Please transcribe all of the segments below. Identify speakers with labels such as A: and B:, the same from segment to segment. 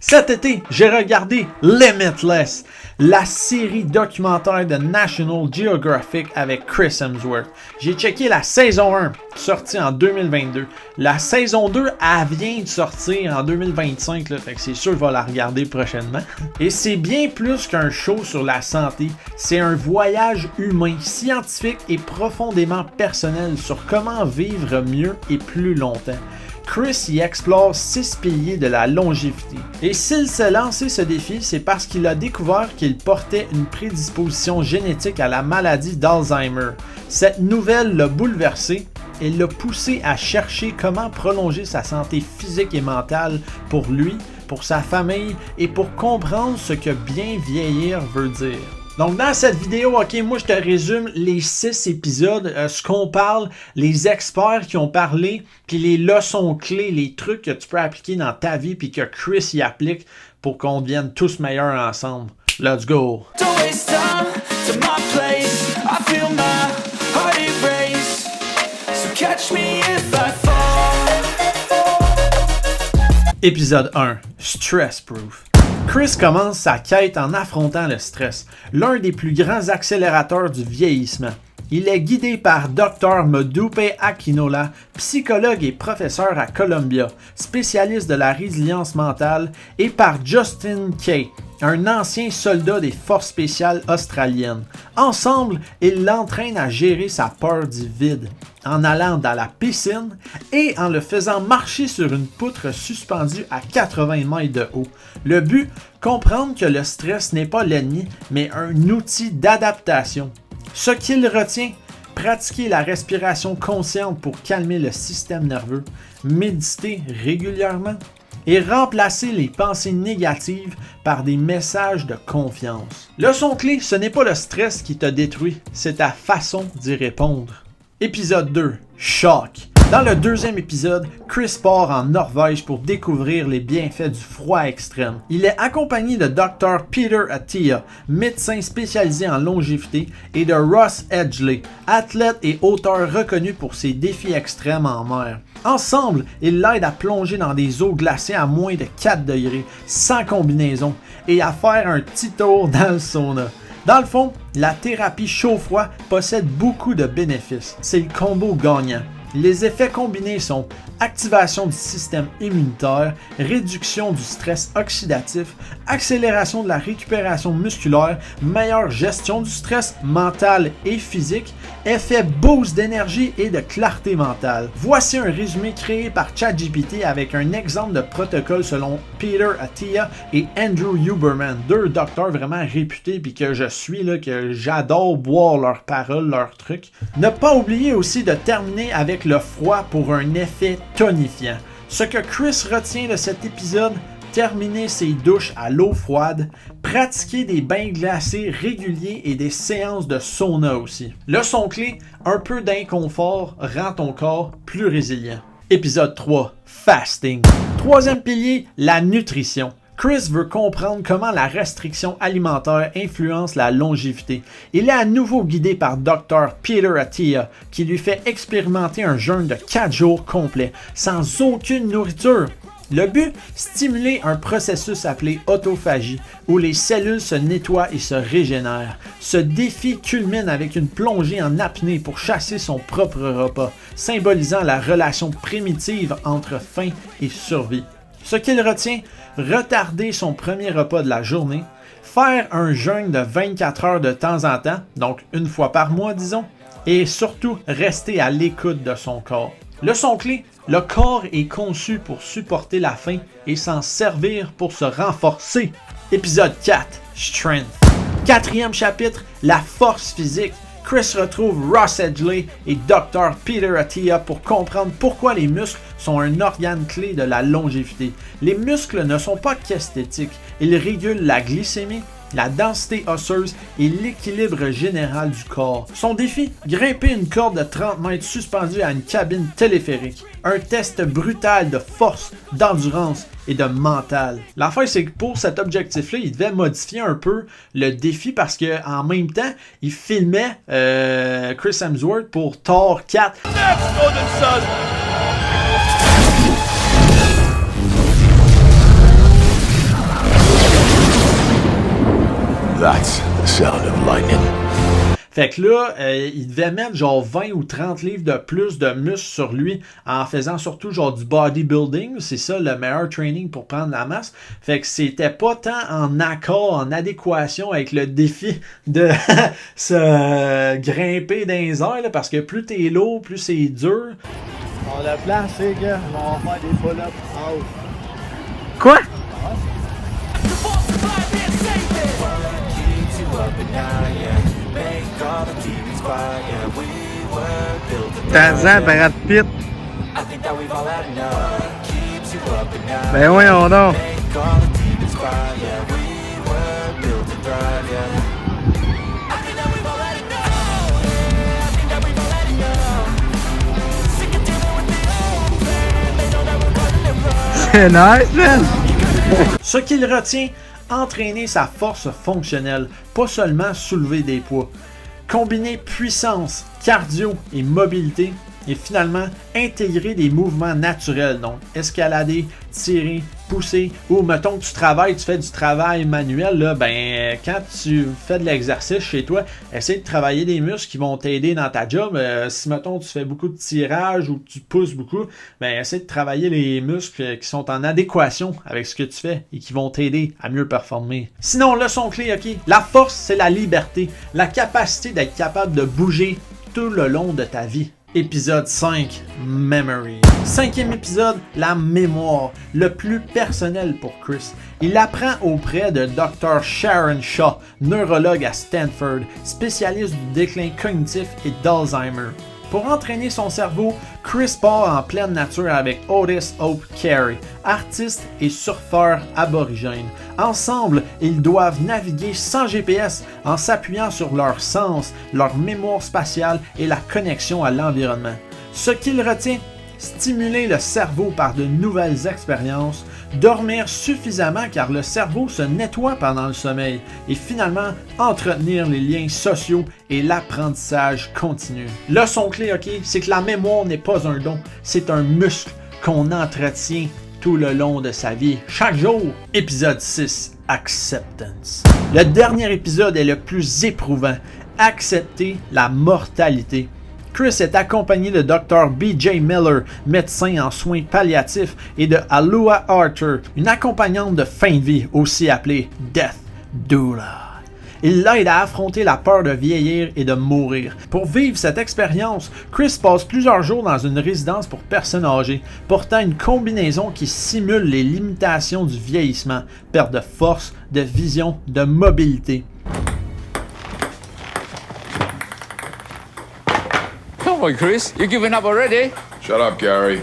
A: Cet été, j'ai regardé Limitless, la série documentaire de National Geographic avec Chris Hemsworth. J'ai checké la saison 1, sortie en 2022. La saison 2, elle vient de sortir en 2025, là, fait que c'est sûr que je vais la regarder prochainement. Et c'est bien plus qu'un show sur la santé, c'est un voyage humain, scientifique et profondément personnel sur comment vivre mieux et plus longtemps. Chris y explore 6 piliers de la longévité. Et s'il s'est lancé ce défi, c'est parce qu'il a découvert qu'il portait une prédisposition génétique à la maladie d'Alzheimer. Cette nouvelle l'a bouleversé et l'a poussé à chercher comment prolonger sa santé physique et mentale pour lui, pour sa famille et pour comprendre ce que bien vieillir veut dire. Donc dans cette vidéo, ok, moi je te résume les 6 épisodes, ce qu'on parle, les experts qui ont parlé, puis les leçons clés, les trucs que tu peux appliquer dans ta vie puis que Chris y applique pour qu'on devienne tous meilleurs ensemble. Let's go! Épisode 1. Stress Proof. Chris commence sa quête en affrontant le stress, l'un des plus grands accélérateurs du vieillissement. Il est guidé par Dr. Modupe Akinola, psychologue et professeur à Columbia, spécialiste de la résilience mentale, et par Justin Kay, un ancien soldat des forces spéciales australiennes. Ensemble, ils l'entraînent à gérer sa peur du vide, en allant dans la piscine et en le faisant marcher sur une poutre suspendue à 80 mètres de haut. Le but, comprendre que le stress n'est pas l'ennemi, mais un outil d'adaptation. Ce qu'il retient, pratiquer la respiration consciente pour calmer le système nerveux, méditer régulièrement et remplacer les pensées négatives par des messages de confiance. Leçon clé, ce n'est pas le stress qui te détruit, c'est ta façon d'y répondre. Épisode 2. Choc. Dans le deuxième épisode, Chris part en Norvège pour découvrir les bienfaits du froid extrême. Il est accompagné de Dr. Peter Attia, médecin spécialisé en longévité, et de Ross Edgley, athlète et auteur reconnu pour ses défis extrêmes en mer. Ensemble, ils l'aident à plonger dans des eaux glacées à moins de 4 degrés, sans combinaison, et à faire un petit tour dans le sauna. Dans le fond, la thérapie chaud-froid possède beaucoup de bénéfices. C'est le combo gagnant. Les effets combinés sont activation du système immunitaire, réduction du stress oxydatif, accélération de la récupération musculaire, meilleure gestion du stress mental et physique, effet boost d'énergie et de clarté mentale. Voici un résumé créé par ChatGPT avec un exemple de protocole selon Peter Attia et Andrew Huberman, deux docteurs vraiment réputés puis que je suis, là, que j'adore boire leurs paroles, leurs trucs. Ne pas oublier aussi de terminer avec le froid pour un effet tonifiant. Ce que Chris retient de cet épisode, terminer ses douches à l'eau froide, pratiquer des bains glacés réguliers et des séances de sauna aussi. Leçon clé, un peu d'inconfort rend ton corps plus résilient. Épisode 3. Fasting. Troisième pilier, la nutrition. Chris veut comprendre comment la restriction alimentaire influence la longévité. Il est à nouveau guidé par Dr. Peter Attia, qui lui fait expérimenter un jeûne de 4 jours complet, sans aucune nourriture. Le but, stimuler un processus appelé autophagie, où les cellules se nettoient et se régénèrent. Ce défi culmine avec une plongée en apnée pour chasser son propre repas, symbolisant la relation primitive entre faim et survie. Ce qu'il retient, retarder son premier repas de la journée, faire un jeûne de 24 heures de temps en temps, donc une fois par mois disons, et surtout rester à l'écoute de son corps. Leçon clé, le corps est conçu pour supporter la faim et s'en servir pour se renforcer. Épisode 4, Strength. Quatrième chapitre, la force physique. Chris retrouve Ross Edgley et Dr. Peter Attia pour comprendre pourquoi les muscles sont un organe clé de la longévité. Les muscles ne sont pas qu'esthétiques, ils régulent la glycémie, la densité osseuse et l'équilibre général du corps. Son défi, grimper une corde de 30 mètres suspendue à une cabine téléphérique. Un test brutal de force, d'endurance et de mental. L'affaire, c'est que pour cet objectif-là, il devait modifier un peu le défi parce que en même temps, il filmait Chris Hemsworth pour Thor 4.
B: The sound of lightning.
A: Fait que là, il devait mettre genre 20 ou 30 livres de plus de muscles sur lui en faisant surtout genre du bodybuilding. C'est ça le meilleur training pour prendre la masse. Fait que c'était pas tant en accord, en adéquation avec le défi de se grimper dans les airs, là, parce que plus t'es lourd, plus c'est dur.
C: On a place, les gars. On va faire des pull-ups en haut.
A: Quoi?
C: Tarzan, Brad Pitt. Ben voyons donc. C'est nice, man.
A: Ce qu'il retient, entraîner sa force fonctionnelle, pas seulement soulever des poids. Combiner puissance, cardio et mobilité, et finalement intégrer des mouvements naturels, donc escalader, tirer, pousser, ou mettons que tu fais du travail manuel, là, ben quand tu fais de l'exercice chez toi, essaie de travailler des muscles qui vont t'aider dans ta job. Si mettons tu fais beaucoup de tirage ou tu pousses beaucoup, ben essaie de travailler les muscles qui sont en adéquation avec ce que tu fais et qui vont t'aider à mieux performer. Sinon, leçon clé, ok, la force c'est la liberté, la capacité d'être capable de bouger tout le long de ta vie. Épisode 5, Memory. 5e épisode, la mémoire, le plus personnel pour Chris. Il apprend auprès de Dr. Sharon Shaw, neurologue à Stanford, spécialiste du déclin cognitif et d'Alzheimer. Pour entraîner son cerveau, Chris part en pleine nature avec Otis Hope Carey, artiste et surfeur aborigène. Ensemble, ils doivent naviguer sans GPS en s'appuyant sur leur sens, leur mémoire spatiale et la connexion à l'environnement. Ce qu'il retient, stimuler le cerveau par de nouvelles expériences, dormir suffisamment car le cerveau se nettoie pendant le sommeil et finalement entretenir les liens sociaux et l'apprentissage continu. Leçon clé, ok, c'est que la mémoire n'est pas un don, c'est un muscle qu'on entretient tout le long de sa vie, chaque jour. Épisode 6, Acceptance. Le dernier épisode est le plus éprouvant, accepter la mortalité. Chris est accompagné de Dr. B.J. Miller, médecin en soins palliatifs, et de Alua Arthur, une accompagnante de fin de vie, aussi appelée Death Doula. Il l'aide à affronter la peur de vieillir et de mourir. Pour vivre cette expérience, Chris passe plusieurs jours dans une résidence pour personnes âgées, portant une combinaison qui simule les limitations du vieillissement, perte de force, de vision, de mobilité.
D: Come on, Chris. You giving up already?
B: Shut up, Gary.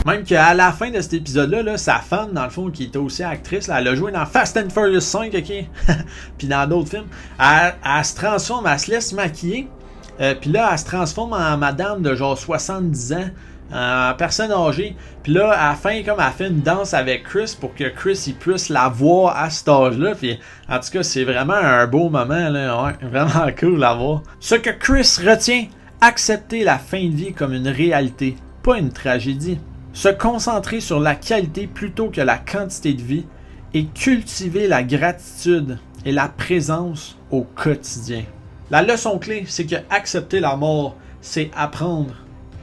A: Même qu'à la fin de cet épisode-là, là, sa femme, dans le fond, qui était aussi actrice, là, elle a joué dans Fast and Furious 5, ok? Puis dans d'autres films. Elle se transforme, elle se laisse maquiller. Puis là, elle se transforme en madame de genre 70 ans. Personne âgée. Puis là, à la fin, comme elle fait une danse avec Chris pour que Chris il puisse la voir à cet âge-là. Puis en tout cas, c'est vraiment un beau moment, là. Ouais, vraiment cool à voir. Ce que Chris retient, accepter la fin de vie comme une réalité, pas une tragédie. Se concentrer sur la qualité plutôt que la quantité de vie et cultiver la gratitude et la présence au quotidien. La leçon clé, c'est que accepter la mort, c'est apprendre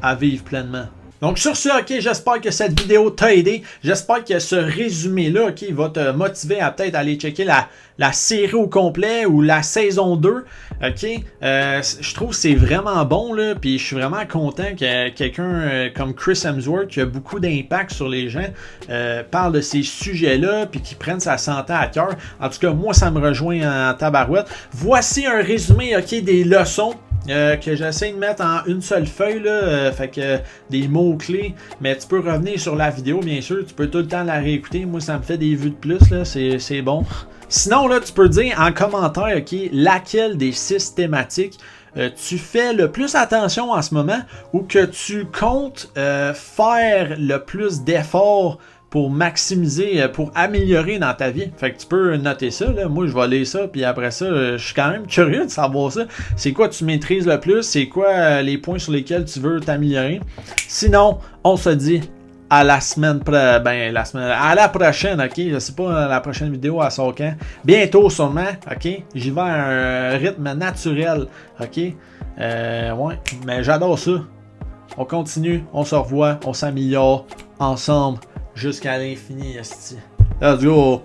A: à vivre pleinement. Donc sur ce, ok, j'espère que cette vidéo t'a aidé. J'espère que ce résumé-là, ok, va te motiver à peut-être aller checker la série au complet ou la saison 2. Ok, je trouve que c'est vraiment bon, là, puis je suis vraiment content que quelqu'un comme Chris Hemsworth, qui a beaucoup d'impact sur les gens, parle de ces sujets-là, puis qui prenne sa santé à cœur. En tout cas, moi, ça me rejoint en tabarouette. Voici un résumé, ok, des leçons que j'essaie de mettre en une seule feuille, là, fait que des mots-clés, mais tu peux revenir sur la vidéo, bien sûr, tu peux tout le temps la réécouter, moi ça me fait des vues de plus, là, c'est bon. Sinon, là, tu peux dire en commentaire, ok, laquelle des 6 thématiques tu fais le plus attention en ce moment, ou que tu comptes faire le plus d'efforts pour maximiser, pour améliorer dans ta vie. Fait que tu peux noter ça, là. Moi, je vais lire ça, puis après ça, je suis quand même curieux de savoir ça. C'est quoi tu maîtrises le plus? C'est quoi les points sur lesquels tu veux t'améliorer? Sinon, on se dit à la semaine à la prochaine, ok? Je sais pas la prochaine vidéo à sort quand. Bientôt sûrement, ok? J'y vais à un rythme naturel, ok? Ouais, mais j'adore ça. On continue, on se revoit, on s'améliore ensemble jusqu'à l'infini, esti. Let's go!